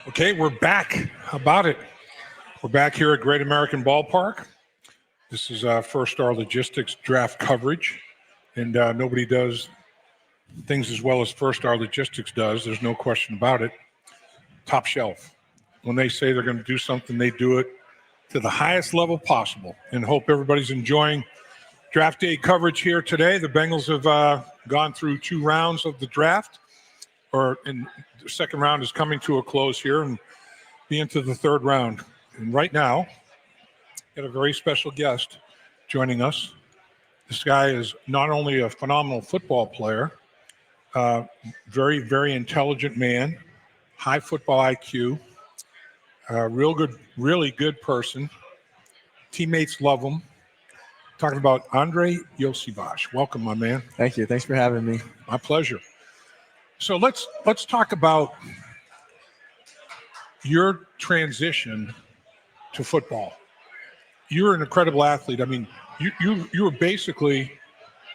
Okay, we're back. How about it? We're back here at Great American Ballpark. This is First Star Logistics draft coverage, and nobody does things as well as First Star Logistics does. There's no question about it. Top shelf. When they say they're going to do something, they do it to the highest level possible, and hope everybody's enjoying draft day coverage here today. The Bengals have gone through 2 rounds of the draft, and the second round is coming to a close here and be into the 3rd round. And right now, got a very special guest joining us. This guy is not only a phenomenal football player, very, very intelligent man, high football IQ, really good person. Teammates love him. Talking about Andrei Iosivas. Welcome, my man. Thank you. Thanks for having me. My pleasure. So let's talk about your transition to football. You're an incredible athlete. I mean, you were basically,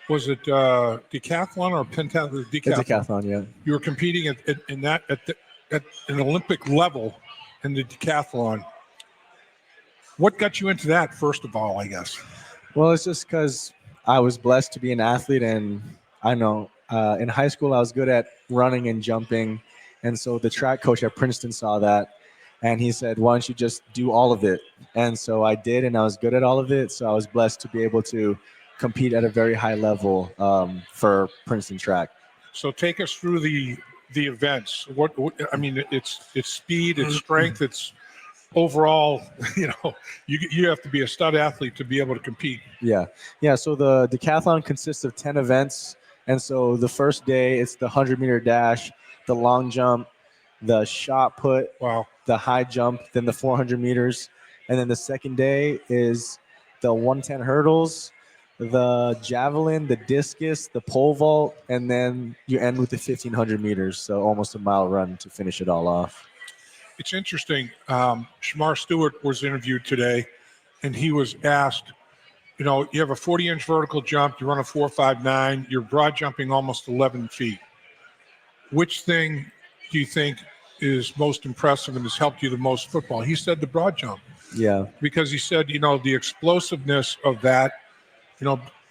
was it decathlon or pentathlon? Decathlon. Decathlon, yeah. You were competing at an Olympic level in the decathlon. What got you into that, first of all, I guess? Well, it's just because I was blessed to be an athlete, and I know in high school I was good at running and jumping, and so the track coach at Princeton saw that, and he said, why don't you just do all of it? And so I did, and I was good at all of it, so I was blessed to be able to compete at a very high level for Princeton track. So take us through the events. What I mean, it's speed, it's strength, it's overall, you have to be a stud athlete to be able to compete. Yeah. So the decathlon consists of 10 events. And so the first day, it's the 100-meter dash, the long jump, the shot put, the high jump, then the 400 meters. And then the second day is the 110 hurdles, the javelin, the discus, the pole vault, and then you end with the 1,500 meters. So almost a mile run to finish it all off. It's interesting. Shamar Stewart was interviewed today, and he was asked, you have a 40-inch vertical jump, you run a 4.59, you're broad jumping almost 11 feet. Which thing do you think is most impressive and has helped you the most football? He said the broad jump. Yeah. Because he said, the explosiveness of that,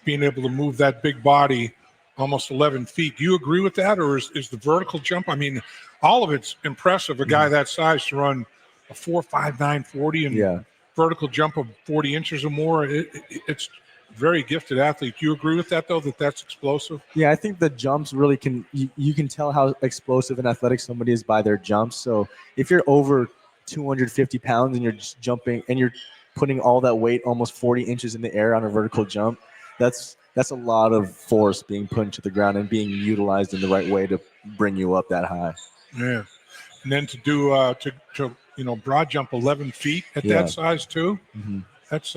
being able to move that big body almost 11 feet. Do you agree with that, or is the vertical jump? I mean, all of it's impressive. A guy that size to run a 4.59 40 and vertical jump of 40 inches or more. It's very gifted athlete. Do you agree with that, though, that's explosive? Yeah, I think the jumps really you can tell how explosive and athletic somebody is by their jumps. So if you're over 250 pounds and you're just jumping and you're putting all that weight almost 40 inches in the air on a vertical jump, that's a lot of force being put into the ground and being utilized in the right way to bring you up that high. Yeah. And then to do broad jump 11 feet at that size too. Mm-hmm. That's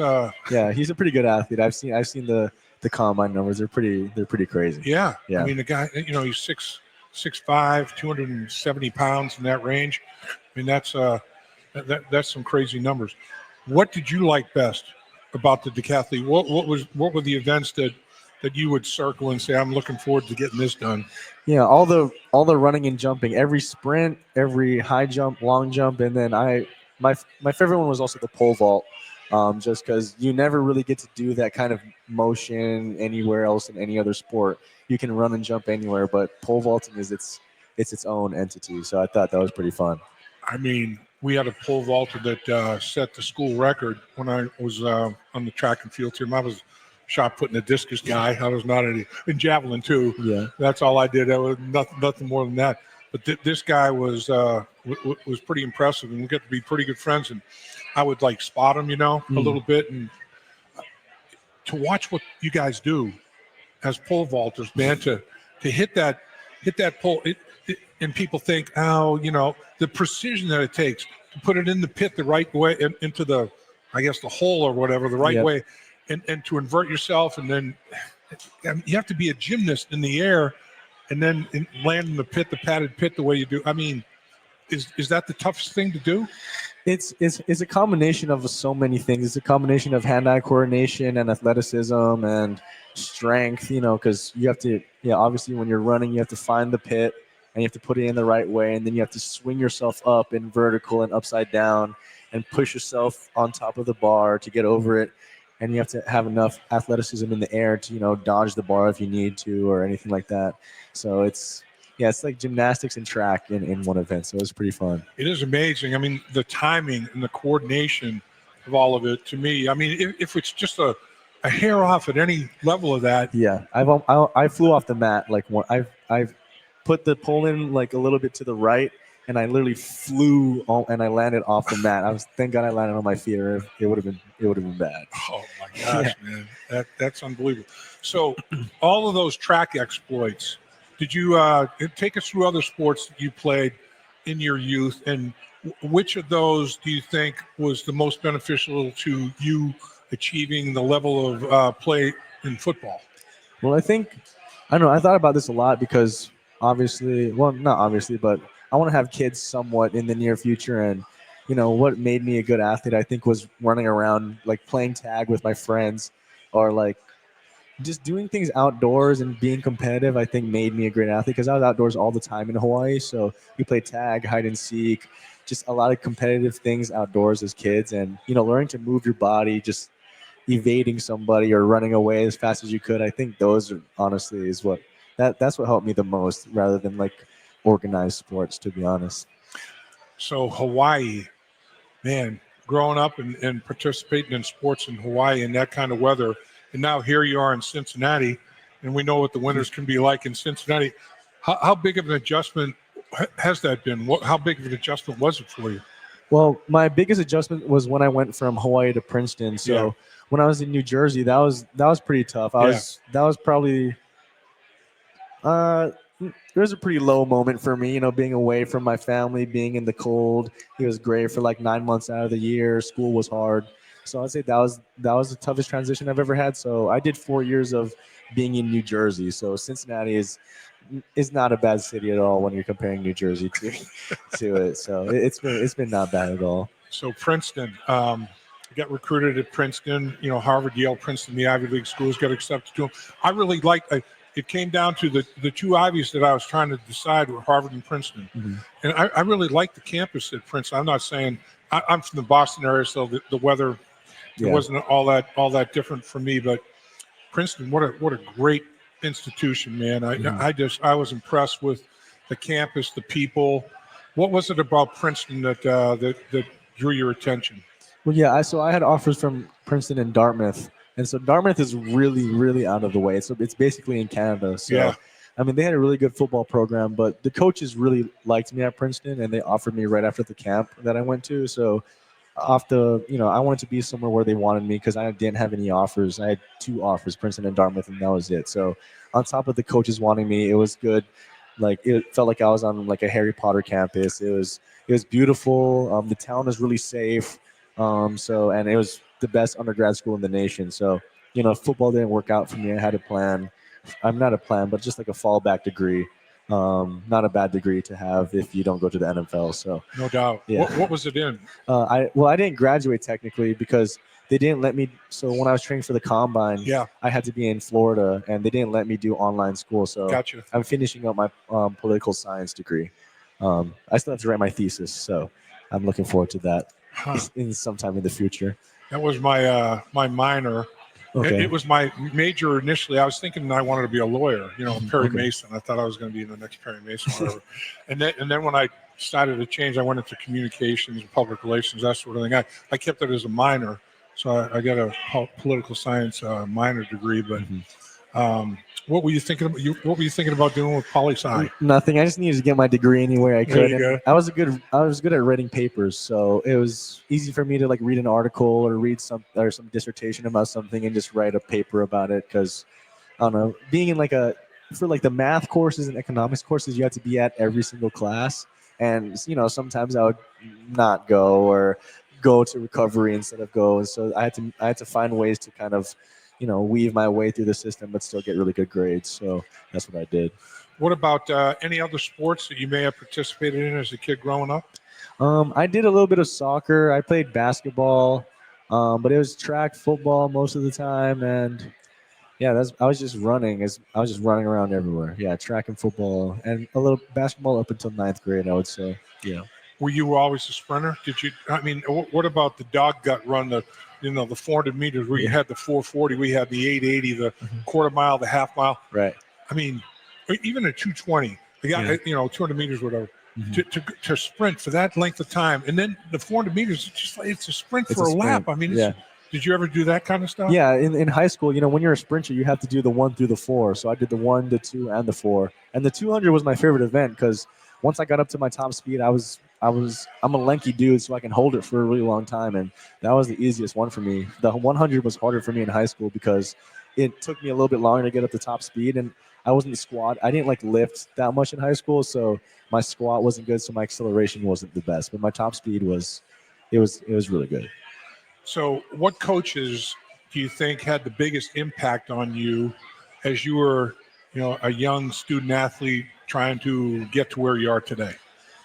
he's a pretty good athlete. I've seen the combine numbers. They're pretty crazy. Yeah. I mean, the guy, he's 6'5", 270 pounds in that range. I mean, that's some crazy numbers. What did you like best about the decathlete? What were the events that you would circle and say, I'm looking forward to getting this done? Yeah, all the running and jumping, every sprint, every high jump, long jump, and then my favorite one was also the pole vault, just because you never really get to do that kind of motion anywhere else in any other sport. You can run and jump anywhere, but pole vaulting is its own entity. So I thought that was pretty fun. I mean, we had a pole vaulter that set the school record when I was on the track and field team. I was shot putting a discus guy. I was not in javelin too. Yeah, that's all I did. That was nothing more than that. But this guy was pretty impressive, and we got to be pretty good friends. And I would spot him, a little bit, and to watch what you guys do as pole vaulters, man, to hit that pole. And people think, the precision that it takes to put it in the pit the right way, into the hole or whatever, the right way, and to invert yourself, and then you have to be a gymnast in the air, and then land in the pit, the padded pit, the way you do. I mean, is that the toughest thing to do? It's a combination of so many things. It's a combination of hand-eye coordination and athleticism and strength, because you have to, obviously when you're running, you have to find the pit and you have to put it in the right way, and then you have to swing yourself up in vertical and upside down and push yourself on top of the bar to get over it. And you have to have enough athleticism in the air to, dodge the bar if you need to or anything like that. So it's like gymnastics and track in one event. So it was pretty fun. It is amazing. I mean, the timing and the coordination of all of it, to me, I mean, if it's just a hair off at any level of that. Yeah, I flew off the mat like one. I've put the pole in like a little bit to the right, and I literally flew and I landed off the mat. Thank God I landed on my feet, or it would have been bad. Oh my gosh, man, that's unbelievable. So, all of those track exploits, did you take us through other sports that you played in your youth, and which of those do you think was the most beneficial to you achieving the level of play in football? Well, I don't know. I thought about this a lot because obviously, well, not obviously, but I want to have kids somewhat in the near future. And, what made me a good athlete, I think, was running around, like playing tag with my friends or like just doing things outdoors and being competitive. I think made me a great athlete because I was outdoors all the time in Hawaii. So we played tag, hide and seek, just a lot of competitive things outdoors as kids. And, learning to move your body, just evading somebody or running away as fast as you could. I think those are honestly is what that's what helped me the most rather than like organized sports, to be honest. So Hawaii, man, growing up and participating in sports in Hawaii in that kind of weather, and now here you are in Cincinnati, and we know what the winters can be like in Cincinnati. How big of an adjustment has that been? How big of an adjustment was it for you? Well, my biggest adjustment was when I went from Hawaii to Princeton. So when I was in New Jersey, that was pretty tough. That was probably it was a pretty low moment for me, being away from my family, being in the cold. It was great for like 9 months out of the year. School was hard. So I'd say that was the toughest transition I've ever had. So I did 4 years of being in New Jersey. So Cincinnati is not a bad city at all when you're comparing New Jersey to it. So it's been not bad at all. So Princeton, got recruited at Princeton. Harvard, Yale, Princeton, the Ivy League schools got accepted to them. I really liked. It came down to the two Ivies that I was trying to decide were Harvard and Princeton, and I really liked the campus at Princeton. I'm not saying I'm from the Boston area, so the weather it wasn't all that different for me. But Princeton, what a great institution, man. I was impressed with the campus, the people. What was it about Princeton that drew your attention? Well, yeah, so I had offers from Princeton and Dartmouth. And so Dartmouth is really, really out of the way. So it's basically in Canada. So, I mean, they had a really good football program, but the coaches really liked me at Princeton, and they offered me right after the camp that I went to. So I wanted to be somewhere where they wanted me because I didn't have any offers. I had 2 offers, Princeton and Dartmouth, and that was it. So on top of the coaches wanting me, it was good. Like it felt like I was on like a Harry Potter campus. It was beautiful. The town is really safe. And it was the best undergrad school in the nation. So, football didn't work out for me. I had a plan. I'm not a plan, but just like a fallback degree. Not a bad degree to have if you don't go to the NFL. So no doubt. Yeah. What was it in? I didn't graduate technically because they didn't let me. So when I was training for the combine, I had to be in Florida, and they didn't let me do online school. So gotcha. I'm finishing up my political science degree. I still have to write my thesis, so I'm looking forward to that in sometime in the future. That was my my minor. Okay. It was my major initially. I was thinking I wanted to be a lawyer, Perry Mason. I thought I was going to be the next Perry Mason, whatever. and then when I decided to change, I went into communications and public relations, that sort of thing. I kept it as a minor, so I got a political science minor degree. But what were you thinking about? What were you thinking about doing with poli sci? Nothing. I just needed to get my degree anywhere I could. I was good at writing papers, so it was easy for me to like read an article or read some dissertation about something and just write a paper about it. Because I don't know, being in for the math courses and economics courses, you have to be at every single class, and sometimes I would not go or go to recovery instead of go, and so I had to find ways to kind of weave my way through the system, but still get really good grades. So that's what I did. What about any other sports that you may have participated in as a kid growing up? I did a little bit of soccer. I played basketball, but it was track football most of the time. And Yeah, I was just running. I was just running around everywhere. Yeah, track and football and a little basketball up until ninth grade, I would say. Yeah. Were you always a sprinter? Did you? I mean, what about the dog gut run? The 400 meters where you had the 440, we had the 880, the quarter mile, the half mile. Right. I mean, even a 220, the guy, 200 meters, whatever. To sprint for that length of time, and then the 400 meters, it's a sprint for a lap. I mean, did you ever do that kind of stuff? Yeah, in high school, when you're a sprinter, you have to do the 1 through the 4. So I did the 1, the 2, and the 4. And the 200 was my favorite event because once I got up to my top speed, I'm a lanky dude, so I can hold it for a really long time, and that was the easiest one for me. The 100 was harder for me in high school because it took me a little bit longer to get up to top speed, and I wasn't I didn't lift that much in high school, so my squat wasn't good, so my acceleration wasn't the best, but my top speed was really good. So what coaches do you think had the biggest impact on you as you were, a young student athlete trying to get to where you are today?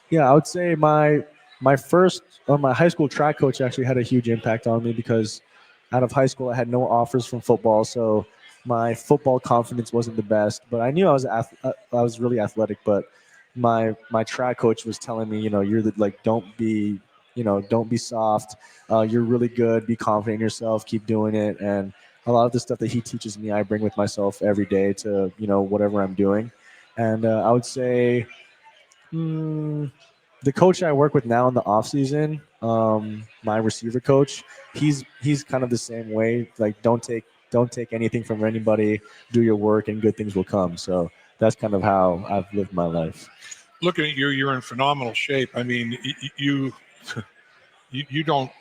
Yeah, I would say my high school track coach actually had a huge impact on me because out of high school I had no offers from football, so my football confidence wasn't the best. But I knew I was really athletic. But my track coach was telling me, don't be soft. You're really good. Be confident in yourself. Keep doing it. And a lot of the stuff that he teaches me, I bring with myself every day to whatever I'm doing. And I would say. The coach I work with now in the offseason, my receiver coach, he's kind of the same way. Like, don't take anything from anybody. Do your work, and good things will come. So that's kind of how I've lived my life. Looking at you, you're in phenomenal shape. I mean, you don't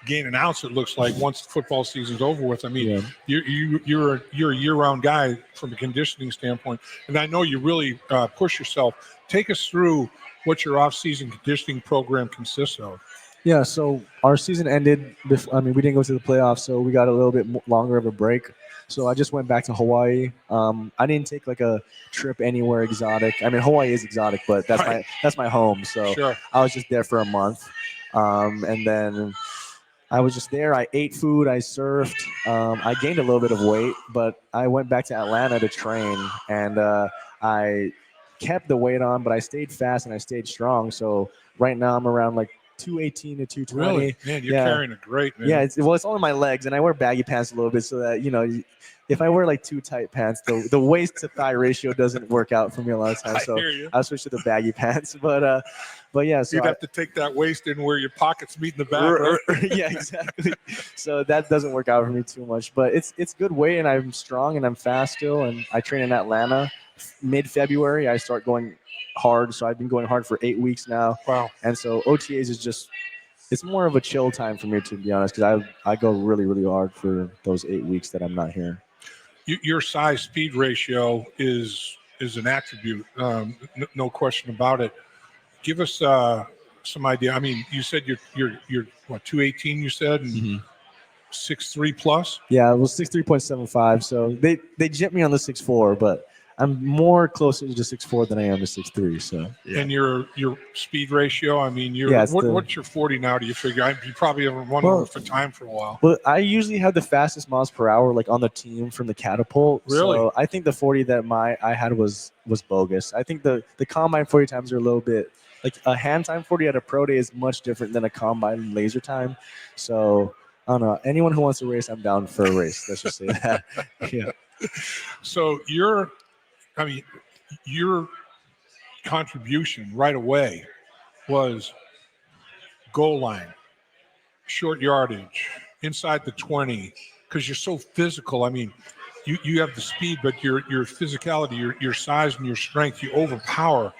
gain an ounce, it looks like, once the football season's over with. I mean, you're a year-round guy from a conditioning standpoint, and I know you really push yourself. Take us through what your off-season conditioning program consists of. Yeah, so our season ended. We didn't go to the playoffs, so we got a little bit longer of a break. So I just went back to Hawaii. I didn't take a trip anywhere exotic. I mean, Hawaii is exotic, but that's my home. So sure. I was just there for a month, and then I was just there. I ate food. I surfed. I gained a little bit of weight, but I went back to Atlanta to train, and I kept the weight on, but I stayed fast and I stayed strong. So right now I'm around 218 to 220. Really? Man, you're carrying a great, man. Yeah, it's only my legs, and I wear baggy pants a little bit so that, if I wear too tight pants, the waist to thigh ratio doesn't work out for me a lot of times. So I'll switch to the baggy pants. But yeah, so you'd have to take that waist in where your pockets meet in the back. Right? Yeah, exactly. So that doesn't work out for me too much. But it's good weight, and I'm strong and I'm fast still, and I train in Atlanta. Mid-February, I start going hard. So I've been going hard for 8 weeks now. Wow. And so OTAs is just, it's more of a chill time for me, to be honest, because I go really, really hard for those 8 weeks that I'm not here. Your size speed ratio is an attribute, no question about it. Give us some idea. I mean, you said you're what, 218? You said, and 6'3" plus. Yeah, it was 6'3.75. So they gypped me on the 6'4", but I'm more closer to 6'4" than I am to 6'3". So yeah. And your speed ratio, I mean, what's your 40 now? Do you figure? You probably haven't run for time for a while. Well, I usually have the fastest miles per hour on the team from the catapult. Really? So I think the 40 that I had was bogus. I think the combine 40 times are a little bit a hand time 40 at a pro day is much different than a combine laser time. So I don't know. Anyone who wants to race, I'm down for a race. Let's just say that. Yeah. So your contribution right away was goal line, short yardage, inside the 20, because you're so physical. I mean, you have the speed, but your physicality, your size and your strength, you overpower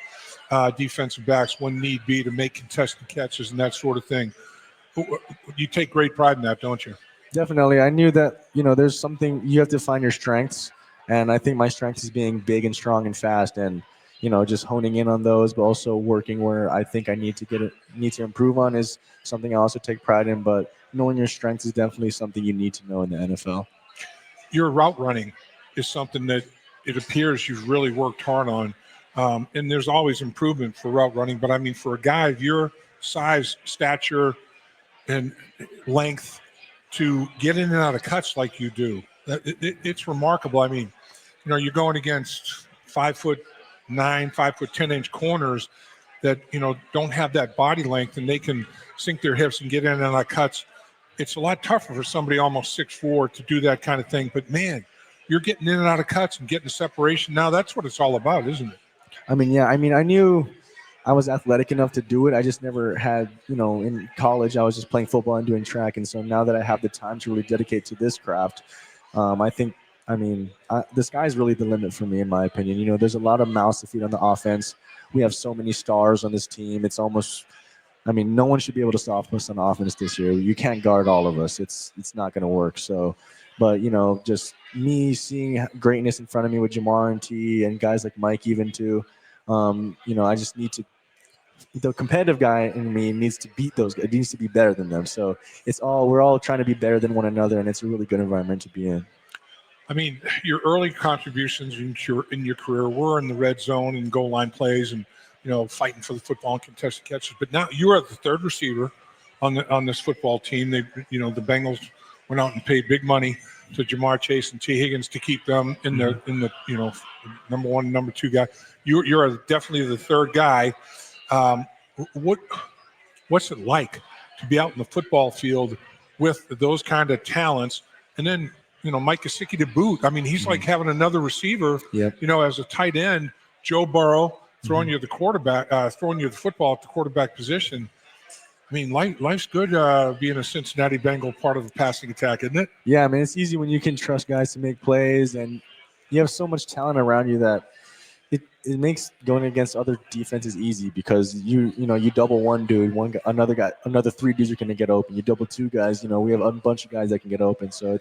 defensive backs when need be to make contested catches and that sort of thing. You take great pride in that, don't you? Definitely. I knew that, there's something, you have to find your strengths. And I think my strength is being big and strong and fast, and, just honing in on those, but also working where I think I need to improve on is something I also take pride in. But knowing your strengths is definitely something you need to know in the NFL. Your route running is something that it appears you've really worked hard on. And there's always improvement for route running. But I mean, for a guy of your size, stature, and length to get in and out of cuts like you do, It's remarkable. I mean, you're going against 5'9", 5'10" corners that don't have that body length, and they can sink their hips and get in and out of cuts. It's a lot tougher for somebody almost 6'4" to do that kind of thing. But man, you're getting in and out of cuts and getting the separation. Now that's what it's all about, isn't it? I mean, yeah. I mean, I knew I was athletic enough to do it. I just never had, in college, I was just playing football and doing track. And so now that I have the time to really dedicate to this craft, I think, the sky's really the limit for me, in my opinion. There's a lot of mouths to feed on the offense. We have so many stars on this team. It's almost, no one should be able to stop us on offense this year. You can't guard all of us. It's not going to work. So, but, just me seeing greatness in front of me with Jamar and T and guys like Mike even too, I just need to, the competitive guy in me needs to beat those guys. It needs to be better than them. So we're all trying to be better than one another, and it's a really good environment to be in. I mean, your early contributions in your career were in the red zone and goal line plays and, fighting for the football and contested catches. But now you are the third receiver on this football team. They, the Bengals went out and paid big money to Jamar Chase and T. Higgins to keep them in the number one, number two guy. You're definitely the third guy. What's it like to be out in the football field with those kind of talents? And then, Mike Gesicki to boot. I mean, he's like having another receiver, as a tight end, Joe Burrow throwing you the quarterback, throwing you the football at the quarterback position. I mean, life's good being a Cincinnati Bengal part of the passing attack, isn't it? Yeah, I mean, it's easy when you can trust guys to make plays, and you have so much talent around you that it makes going against other defenses easy because you double one dude, another guy, another three dudes are going to get open. You double two guys, we have a bunch of guys that can get open. So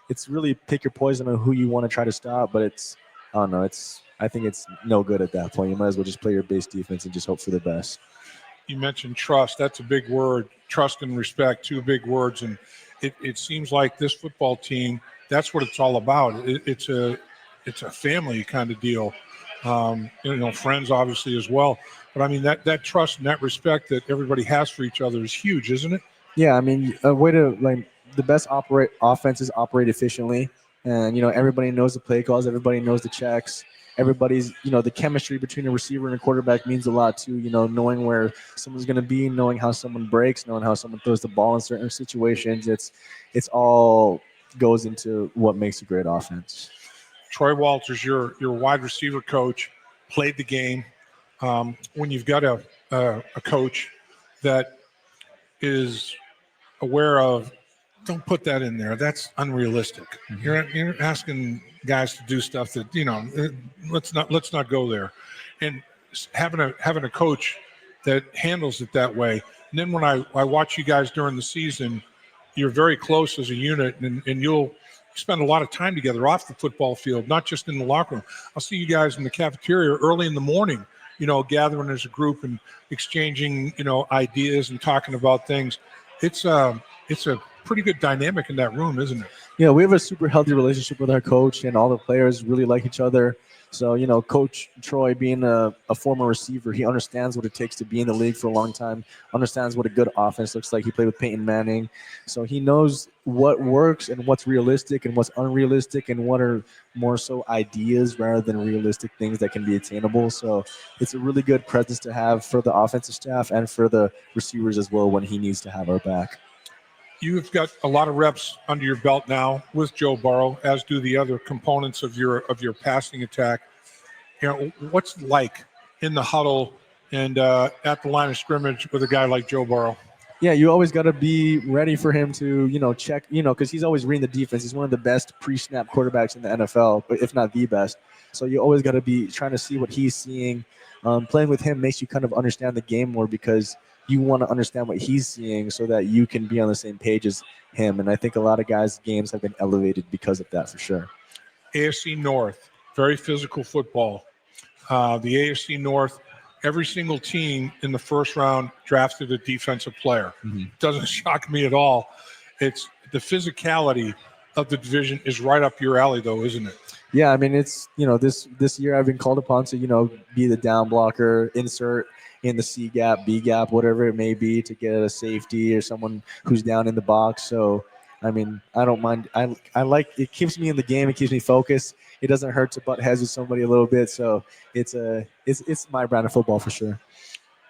it's really pick your poison on who you want to try to stop. But I think it's no good at that point. You might as well just play your base defense and just hope for the best. You mentioned trust. That's a big word. Trust and respect, two big words. And it seems like this football team, that's what it's all about. It's a family kind of deal. Friends obviously as well. But I mean, that trust and that respect that everybody has for each other is huge, isn't it? Yeah, I mean, a way to the best offenses operate efficiently, and everybody knows the play calls, everybody knows the checks, everybody's the chemistry between a receiver and a quarterback means a lot too. Knowing where someone's going to be, knowing how someone breaks, knowing how someone throws the ball in certain situations. It's all goes into what makes a great offense. Troy Walters, your wide receiver coach, played the game. When you've got a coach that is aware of, don't put that in there. That's unrealistic. Mm-hmm. You're asking guys to do stuff that let's not go there. And having a coach that handles it that way. And then when I watch you guys during the season, you're very close as a unit, and you'll spend a lot of time together off the football field, not just in the locker room. I'll see you guys in the cafeteria early in the morning, gathering as a group and exchanging, ideas and talking about things. It's a pretty good dynamic in that room, isn't it? Yeah, we have a super healthy relationship with our coach, and all the players really like each other. So, Coach Troy, being a former receiver, he understands what it takes to be in the league for a long time, understands what a good offense looks like. He played with Peyton Manning. So he knows what works and what's realistic and what's unrealistic and what are more so ideas rather than realistic things that can be attainable. So it's a really good presence to have for the offensive staff and for the receivers as well when he needs to have our back. You've got a lot of reps under your belt now with Joe Burrow, as do the other components of your passing attack. What's it like in the huddle and at the line of scrimmage with a guy like Joe Burrow? Yeah, you always got to be ready for him to, check, because he's always reading the defense. He's one of the best pre-snap quarterbacks in the NFL, if not the best. So you always got to be trying to see what he's seeing. Playing with him makes you kind of understand the game more because you want to understand what he's seeing so that you can be on the same page as him. And I think a lot of guys' games have been elevated because of that for sure. AFC North, very physical football. The AFC North, every single team in the first round drafted a defensive player. Mm-hmm. Doesn't shock me at all. It's the physicality of the division is right up your alley, though, isn't it? Yeah, I mean, it's, this year I've been called upon to, be the down blocker, insert in the C gap, B gap, whatever it may be to get a safety or someone who's down in the box. So I mean, I don't mind. I like it. Keeps me in the game. It keeps me focused. It doesn't hurt to butt heads with somebody a little bit. So it's my brand of football for sure.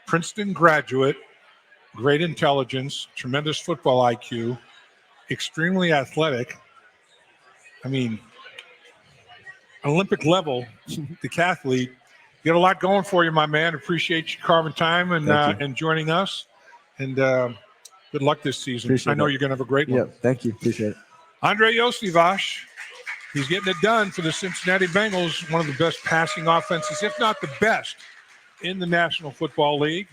Princeton graduate, great intelligence, tremendous football IQ, extremely athletic. I mean, Olympic level decathlete. You got a lot going for you, my man. Appreciate you carving time and joining us. And good luck this season. Appreciate I know that. you're going to have a great one. Yeah, thank you. Appreciate it. Andrei Iosivas, he's getting it done for the Cincinnati Bengals, one of the best passing offenses, if not the best, in the National Football League.